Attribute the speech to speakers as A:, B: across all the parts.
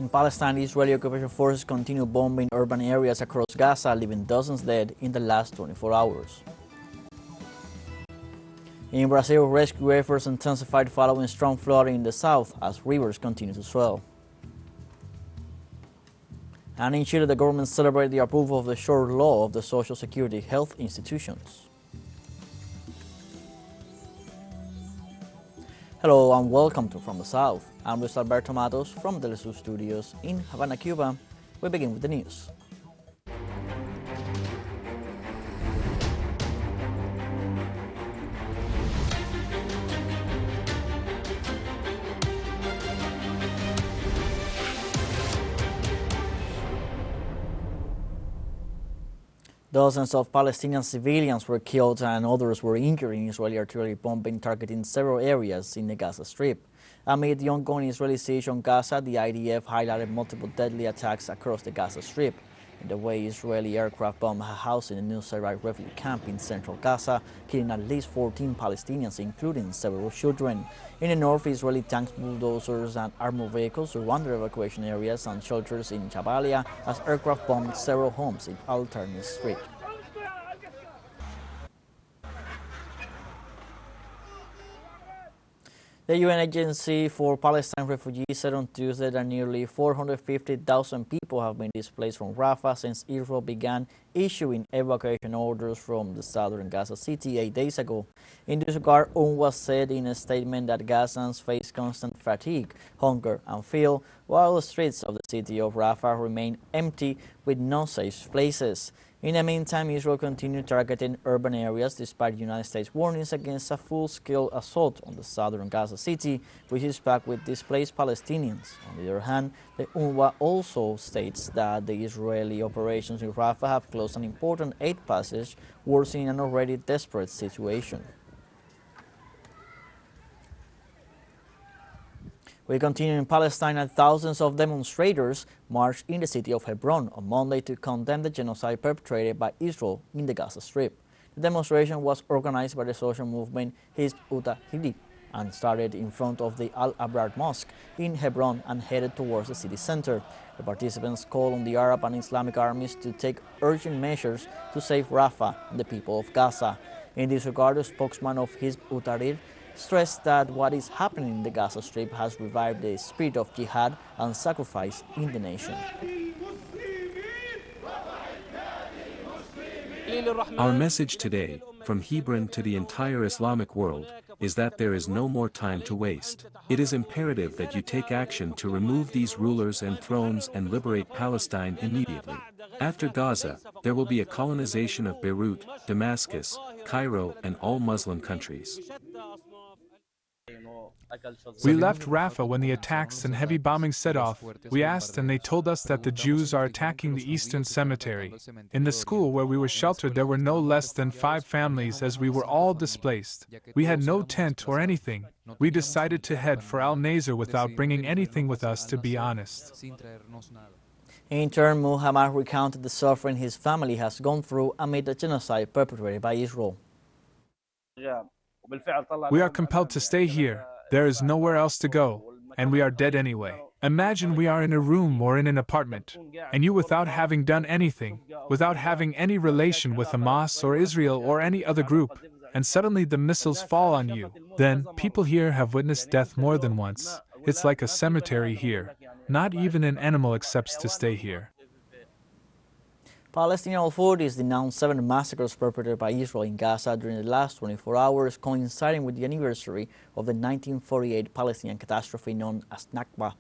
A: In Palestine, Israeli occupation forces continue bombing urban areas across Gaza, leaving dozens dead in the last 24 hours. In Brazil, rescue efforts intensified following strong flooding in the south as rivers continue to swell. And in Chile, the government celebrated the approval of the short law of the Social Security health institutions. Hello and welcome to From the South. I'm Luis Alberto Matos from teleSUR Studios in Havana, Cuba. We begin with the news. Dozens of Palestinian civilians were killed and others were injured in Israeli artillery bombing targeting several areas in the Gaza Strip. Amid the ongoing Israeli siege on Gaza, the IDF highlighted multiple deadly attacks across the Gaza Strip. In the way Israeli aircraft bombed a house in a Nusayrat refugee camp in central Gaza, killing at least 14 Palestinians, including several children. In the north, Israeli tanks, bulldozers and armored vehicles surrounded evacuation areas and shelters in Jabalia as aircraft bombed several homes in Al-Tarnis Street. The UN Agency for Palestine Refugees said on Tuesday that nearly 450,000 people have been displaced from Rafah since Israel began issuing evacuation orders from the southern Gaza City 8 days ago. In this regard, UNRWA said in a statement that Gazans face constant fatigue, hunger and fear, while the streets of the city of Rafah remain empty with no safe places. In the meantime, Israel continued targeting urban areas despite United States warnings against a full-scale assault on the southern Gaza City, which is packed with displaced Palestinians. On the other hand, the UNRWA also states that the Israeli operations in Rafah have closed an important aid passage, worsening an already desperate situation. We continue in Palestine as thousands of demonstrators marched in the city of Hebron on Monday to condemn the genocide perpetrated by Israel in the Gaza Strip. The demonstration was organized by the social movement Hizb ut-Tahrir and started in front of the Al-Abrar Mosque in Hebron and headed towards the city center. The participants called on the Arab and Islamic armies to take urgent measures to save Rafah and the people of Gaza. In this regard, the spokesman of Hizb ut-Tahrir stressed that what is happening in the Gaza Strip has revived the spirit of jihad and sacrifice in the nation.
B: Our message today, from Hebron to the entire Islamic world, is that there is no more time to waste. It is imperative that you take action to remove these rulers and thrones and liberate Palestine immediately. After Gaza, there will be a colonization of Beirut, Damascus, Cairo and all Muslim countries.
C: We left Rafah when the attacks and heavy bombing set off. We asked and they told us that the Jews are attacking the Eastern Cemetery. In the school where we were sheltered there were no less than 5 families as we were all displaced. We had no tent or anything. We decided to head for Al-Nazir without bringing anything with us, to be honest.
A: In turn, Muhammad recounted the suffering his family has gone through amid the genocide perpetrated by Israel.
C: We are compelled to stay here. There is nowhere else to go, and we are dead anyway. Imagine we are in a room or in an apartment, and you without having done anything, without having any relation with Hamas or Israel or any other group, and suddenly the missiles fall on you. Then, people here have witnessed death more than once. It's like a cemetery here. Not even an animal accepts to stay here.
A: Palestinian authorities denounced 7 massacres perpetrated by Israel in Gaza during the last 24 hours, coinciding with the anniversary of the 1948 Palestinian catastrophe known as Nakba.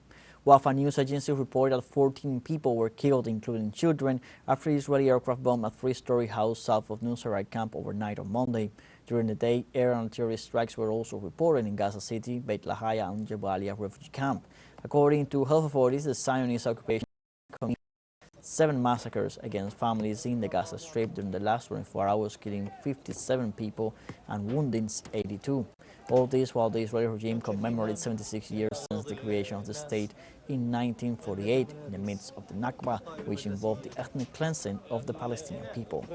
A: Wafa news agency reported that 14 people were killed, including children, after Israeli aircraft bombed a 3-story house south of Nusayrat camp overnight on Monday. During the day, air and artillery strikes were also reported in Gaza City, Beit Lahaya and Jabalia refugee camp. According to health authorities, the Zionist occupation committed 7 massacres against families in the Gaza Strip during the last 24 hours, killing 57 people and wounding 82. All this while the Israeli regime commemorated 76 years since the creation of the state in 1948 in the midst of the Nakba, which involved the ethnic cleansing of the Palestinian people.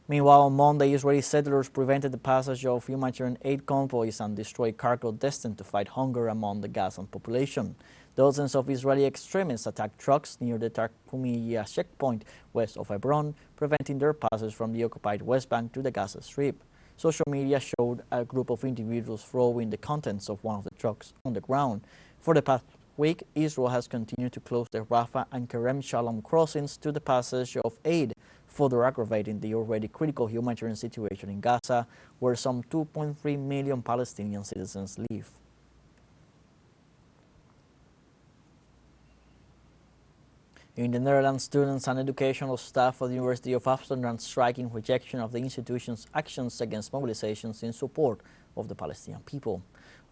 A: Meanwhile, on Monday, Israeli settlers prevented the passage of humanitarian aid convoys and destroyed cargo destined to fight hunger among the Gazan population. Dozens of Israeli extremists attacked trucks near the Tarkumiya checkpoint west of Hebron, preventing their passage from the occupied West Bank to the Gaza Strip. Social media showed a group of individuals throwing the contents of one of the trucks on the ground. For the past week, Israel has continued to close the Rafah and Kerem Shalom crossings to the passage of aid, further aggravating the already critical humanitarian situation in Gaza, where some 2.3 million Palestinian citizens live. In the Netherlands, students and educational staff of the University of Amsterdam strike in rejection of the institution's actions against mobilizations in support of the Palestinian people.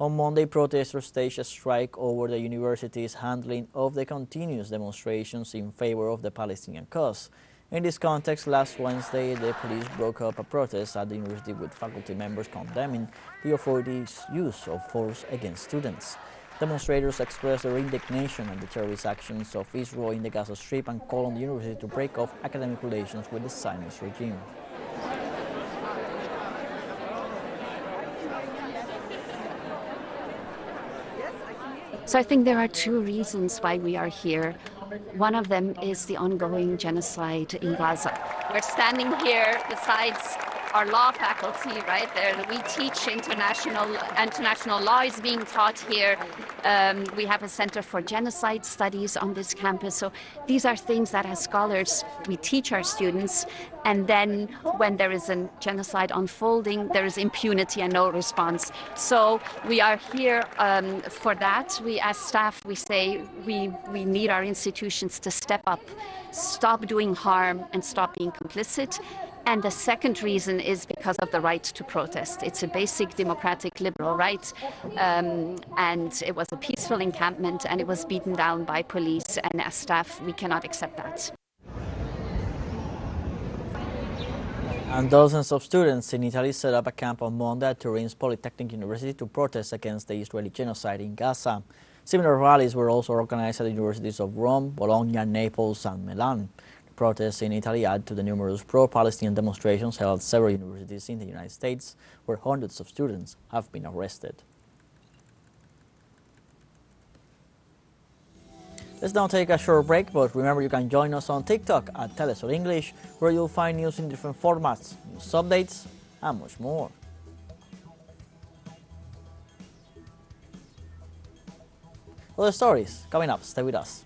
A: On Monday, protesters staged a strike over the university's handling of the continuous demonstrations in favor of the Palestinian cause. In this context, last Wednesday, the police broke up a protest at the university with faculty members condemning the authorities' use of force against students. Demonstrators expressed their indignation at the terrorist actions of Israel in the Gaza Strip and called on the university to break off academic relations with the Zionist regime.
D: So I think there are two reasons why we are here. One of them is the ongoing genocide in Gaza. We're standing here besides our law faculty, right there. We teach international law is being taught here. We have a Center for Genocide Studies on this campus. So these are things that as scholars we teach our students. And then when there is a genocide unfolding, there is impunity and no response. So we are here for that. We as staff, we say we need our institutions to step up, stop doing harm and stop being complicit. And the second reason is because of the right to protest. It's a basic democratic liberal right, and it was a peaceful encampment and it was beaten down by police, and as staff we cannot accept that.
A: And dozens of students in Italy set up a camp on Monday at Turin's Polytechnic University to protest against the Israeli genocide in Gaza. Similar rallies were also organized at the universities of Rome, Bologna, Naples and Milan. Protests in Italy add to the numerous pro-Palestinian demonstrations held at several universities in the United States, where hundreds of students have been arrested. Let's now take a short break, but remember you can join us on TikTok at teleSUR English, where you'll find news in different formats, news updates, and much more. Other stories coming up. Stay with us.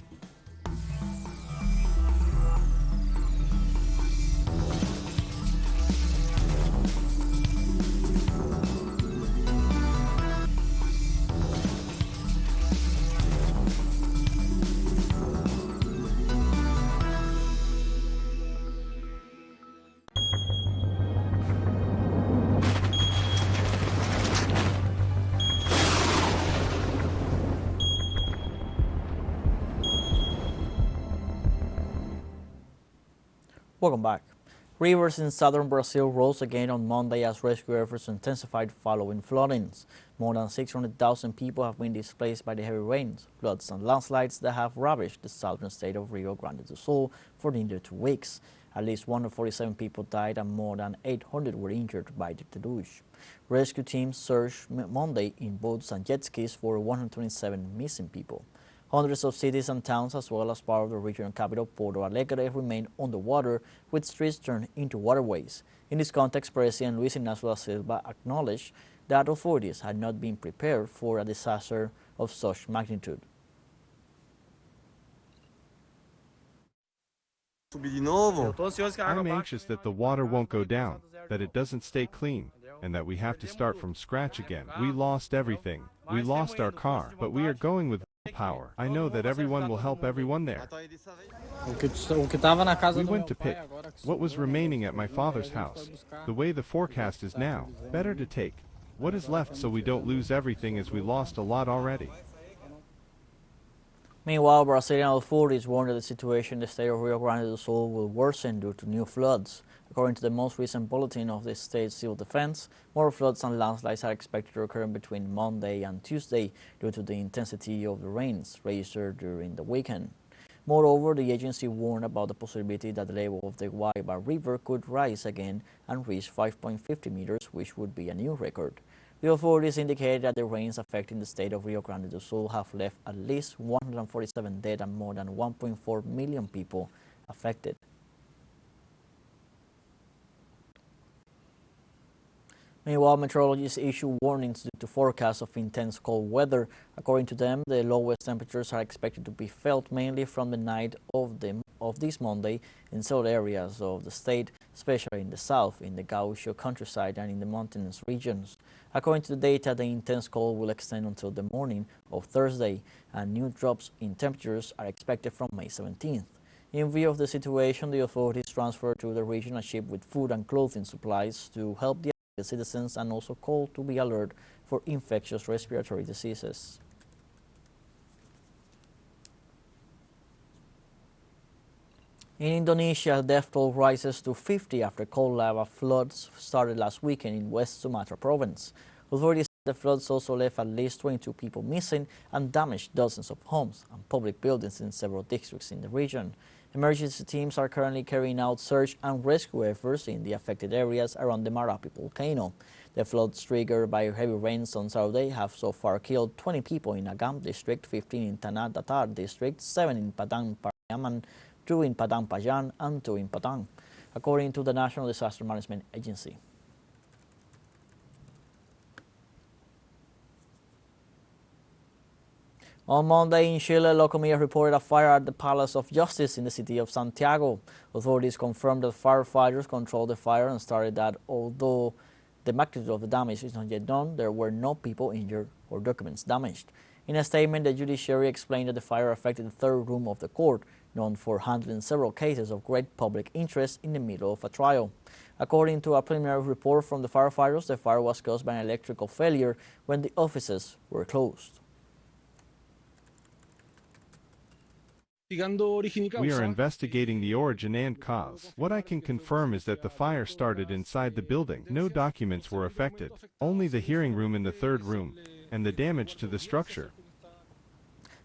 A: Welcome back. Rivers in southern Brazil rose again on Monday as rescue efforts intensified following floodings. More than 600,000 people have been displaced by the heavy rains, floods and landslides that have ravaged the southern state of Rio Grande do Sul for nearly 2 weeks. At least 147 people died and more than 800 were injured by the deluge. Rescue teams searched Monday in boats and jet skis for 127 missing people. Hundreds of cities and towns, as well as part of the regional capital, Porto Alegre, remain underwater, with streets turned into waterways. In this context, President Luis Ignacio da Silva acknowledged that authorities had not been prepared for a disaster of such magnitude.
E: I'm anxious that the water won't go down, that it doesn't stay clean, and that we have to start from scratch again. We lost everything. We lost our car, but we are going with power. I know that everyone will help everyone there. We went to pick what was remaining at my father's house. The way the forecast is now, better to take what is left so we don't lose everything, as we lost a lot already.
A: Meanwhile, Brazilian authorities warned that the situation in the state of Rio Grande do Sul will worsen due to new floods. According to the most recent bulletin of the state's civil defense, more floods and landslides are expected to occur between Monday and Tuesday due to the intensity of the rains registered during the weekend. Moreover, the agency warned about the possibility that the level of the Guayba River could rise again and reach 5.50 meters, which would be a new record. The authorities indicated that the rains affecting the state of Rio Grande do Sul have left at least 147 dead and more than 1.4 million people affected. Meanwhile, meteorologists issue warnings due to forecasts of intense cold weather. According to them, the lowest temperatures are expected to be felt mainly from the night of this Monday in several areas of the state, especially in the south, in the Gaucho countryside, and in the mountainous regions. According to the data, the intense cold will extend until the morning of Thursday, and new drops in temperatures are expected from May 17th. In view of the situation, the authorities transferred to the region a ship with food and clothing supplies to help the citizens, and also called to be alert for infectious respiratory diseases. In Indonesia, death toll rises to 50 after cold lava floods started last weekend in West Sumatra province. Authorities said the floods also left at least 22 people missing and damaged dozens of homes and public buildings in several districts in the region. Emergency teams are currently carrying out search and rescue efforts in the affected areas around the Marapi volcano. The floods triggered by heavy rains on Saturday have so far killed 20 people in Agam district, 15 in Tanah Datar district, 7 in Padang Pariaman, 2 in Padang Pajan, and 2 in Padang, according to the National Disaster Management Agency. On Monday in Chile, local media reported a fire at the Palace of Justice in the city of Santiago. Authorities confirmed that firefighters controlled the fire and stated that although the magnitude of the damage is not yet known, there were no people injured or documents damaged. In a statement, the judiciary explained that the fire affected the third room of the court, known for handling several cases of great public interest in the middle of a trial. According to a preliminary report from the firefighters, the fire was caused by an electrical failure when the offices were closed.
E: We are investigating the origin and cause. What I can confirm is that the fire started inside the building. No documents were affected, only the hearing room in the third room, and the damage to the structure.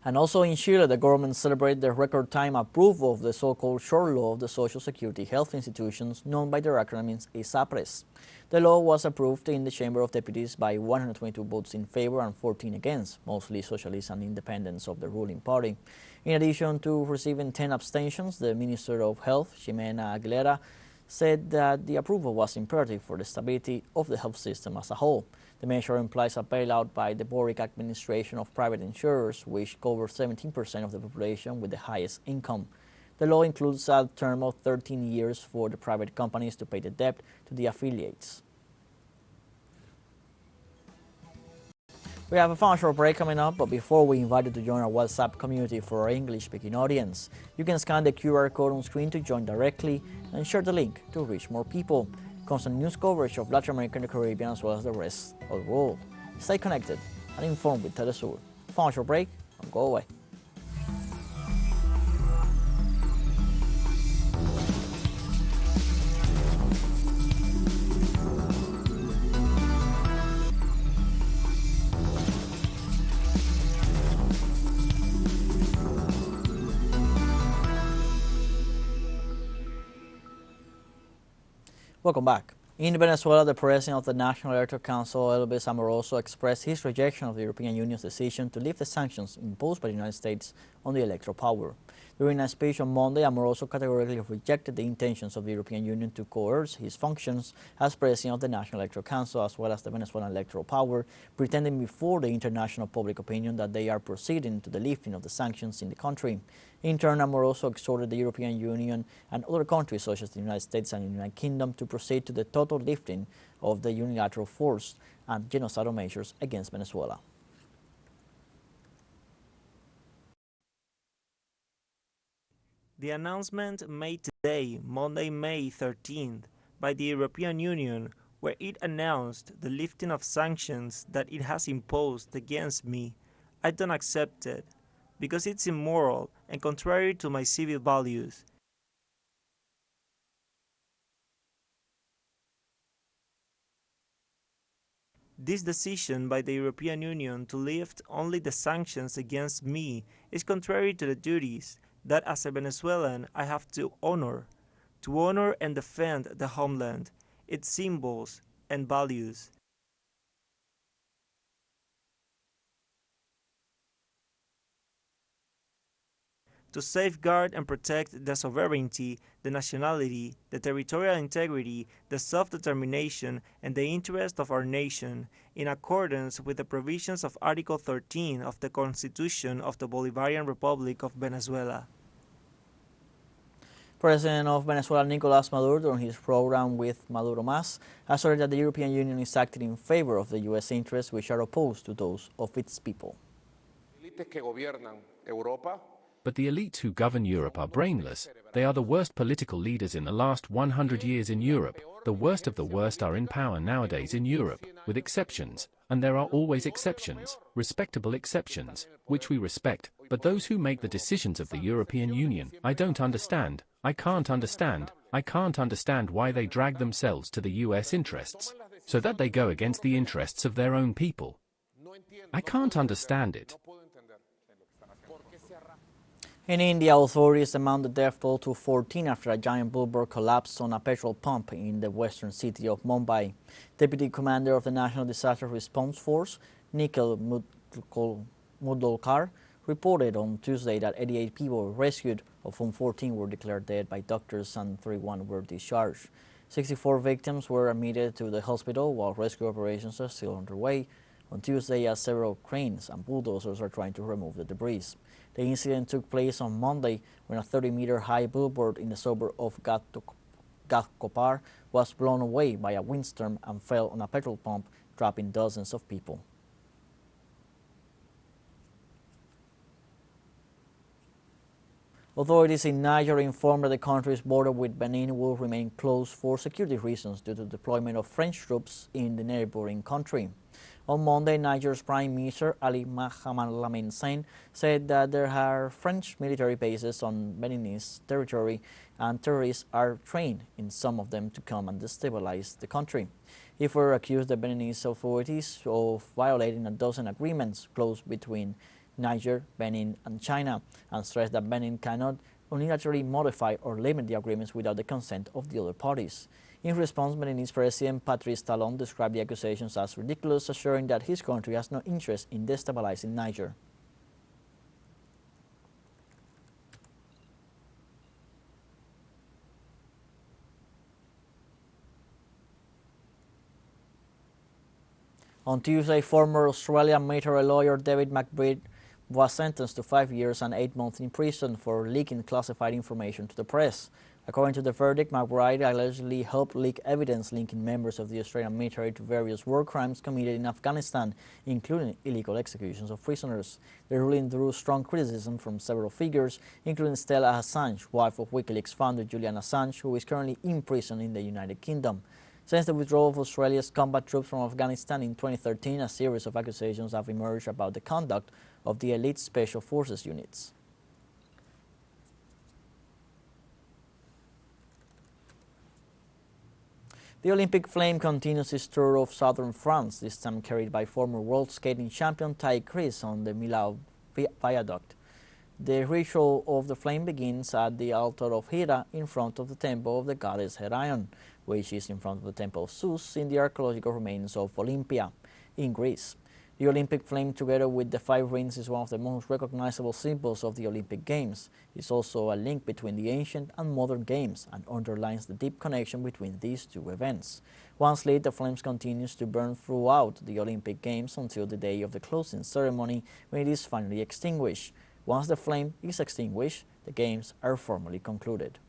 A: And also in Chile, the government celebrated the record time approval of the so-called short law of the Social Security health institutions, known by their acronyms ISAPRES. The law was approved in the Chamber of Deputies by 122 votes in favor and 14 against, mostly socialists and independents of the ruling party. In addition to receiving 10 abstentions, the Minister of Health, Ximena Aguilera, said that the approval was imperative for the stability of the health system as a whole. The measure implies a bailout by the Boric administration of private insurers, which cover 17% of the population with the highest income. The law includes a term of 13 years for the private companies to pay the debt to the affiliates. We have a fun short break coming up, but before we invite you to join our WhatsApp community for our English-speaking audience, you can scan the QR code on screen to join directly and share the link to reach more people. Constant news coverage of Latin America and the Caribbean as well as the rest of the world. Stay connected and informed with teleSUR. Fun short break, don't go away. Welcome back. In Venezuela, the president of the National Electoral Council, Elvis Amoroso, expressed his rejection of the European Union's decision to lift the sanctions imposed by the United States on the electoral power. During a speech on Monday, Amoroso categorically rejected the intentions of the European Union to coerce his functions as president of the National Electoral Council as well as the Venezuelan electoral power, pretending before the international public opinion that they are proceeding to the lifting of the sanctions in the country. In turn, Amoroso exhorted the European Union and other countries such as the United States and the United Kingdom to proceed to the total lifting of the unilateral force and genocidal measures against Venezuela.
F: The announcement made today, Monday, May 13th, by the European Union, where it announced the lifting of sanctions that it has imposed against me, I don't accept it, because it's immoral and contrary to my civil values. This decision by the European Union to lift only the sanctions against me is contrary to the duties that as a Venezuelan I have to honor and defend the homeland, its symbols and values. To safeguard and protect the sovereignty, the nationality, the territorial integrity, the self-determination, and the interest of our nation, in accordance with the provisions of Article 13 of the Constitution of the Bolivarian Republic of Venezuela.
A: President of Venezuela Nicolás Maduro, during his program with Maduro Más, asserted that the European Union is acting in favor of the U.S. interests, which are opposed to those of its people.
G: But the elites who govern Europe are brainless. They are the worst political leaders in the last 100 years in Europe. The worst of the worst are in power nowadays in Europe, with exceptions, and there are always exceptions, respectable exceptions, which we respect. But those who make the decisions of the European Union, I don't understand. I can't understand why they drag themselves to the US interests, so that they go against the interests of their own people. I can't understand it.
A: In India, authorities announced the death toll to 14 after a giant billboard collapsed on a petrol pump in the western city of Mumbai. Deputy Commander of the National Disaster Response Force, Nikhil Mudolkar, reported on Tuesday that 88 people were rescued, of whom 14 were declared dead by doctors and 31 were discharged. 64 victims were admitted to the hospital while rescue operations are still underway. On Tuesday, as several cranes and bulldozers are trying to remove the debris. The incident took place on Monday when a 30-meter-high billboard in the suburb of Ghatkopar was blown away by a windstorm and fell on a petrol pump, trapping dozens of people. Authorities in Niger informed that the country's border with Benin will remain closed for security reasons due to the deployment of French troops in the neighboring country. On Monday, Niger's Prime Minister Ali Mahaman Lamine Sane said that there are French military bases on Beninese territory and terrorists are trained in some of them to come and destabilize the country. He further accused the Beninese authorities of violating a dozen agreements closed between Niger, Benin, and China, and stressed that Benin cannot unilaterally modify or limit the agreements without the consent of the other parties. In response, Beninese President Patrice Talon described the accusations as ridiculous, assuring that his country has no interest in destabilizing Niger. On Tuesday, former Australian military lawyer David McBride was sentenced to 5 years and 8 months in prison for leaking classified information to the press. According to the verdict, McBride allegedly helped leak evidence linking members of the Australian military to various war crimes committed in Afghanistan, including illegal executions of prisoners. The ruling drew strong criticism from several figures, including Stella Assange, wife of WikiLeaks founder Julian Assange, who is currently in prison in the United Kingdom. Since the withdrawal of Australia's combat troops from Afghanistan in 2013, a series of accusations have emerged about the conduct of the elite special forces units. The Olympic flame continues its tour of southern France, this time carried by former world skating champion Ty Chris on the Millau Viaduct. The ritual of the flame begins at the altar of Hera in front of the temple of the goddess Heraion, which is in front of the temple of Zeus in the archaeological remains of Olympia in Greece. The Olympic flame, together with the 5 rings, is one of the most recognizable symbols of the Olympic Games. It is also a link between the ancient and modern games and underlines the deep connection between these two events. Once lit, the flames continues to burn throughout the Olympic Games until the day of the closing ceremony, when it is finally extinguished. Once the flame is extinguished, the Games are formally concluded.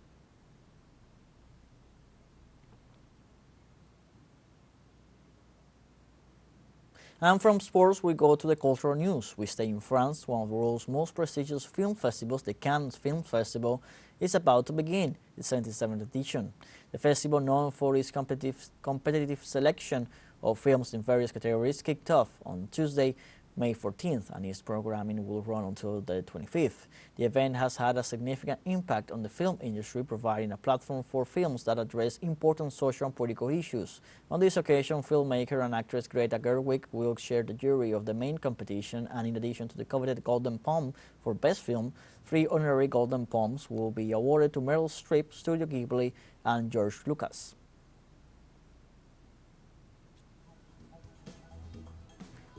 A: And from sports, we go to the cultural news. We stay in France. One of the world's most prestigious film festivals, the Cannes Film Festival, is about to begin its 77th edition. The festival, known for its competitive selection of films in various categories, kicked off on Tuesday May 14th, and its programming will run until the 25th. The event has had a significant impact on the film industry, providing a platform for films that address important social and political issues. On this occasion, filmmaker and actress Greta Gerwig will share the jury of the main competition, and in addition to the coveted Golden Palm for Best Film, 3 honorary Golden Palms will be awarded to Meryl Streep, Studio Ghibli, and George Lucas.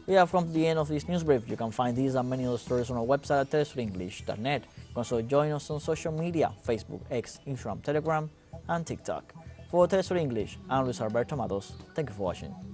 A: We have come to the end of this news brief. You can find these and many other stories on our website at telesurenglish.net. You can also join us on social media, Facebook, X, Instagram, Telegram, and TikTok. For TeleSUR English, I'm Luis Alberto Matos. Thank you for watching.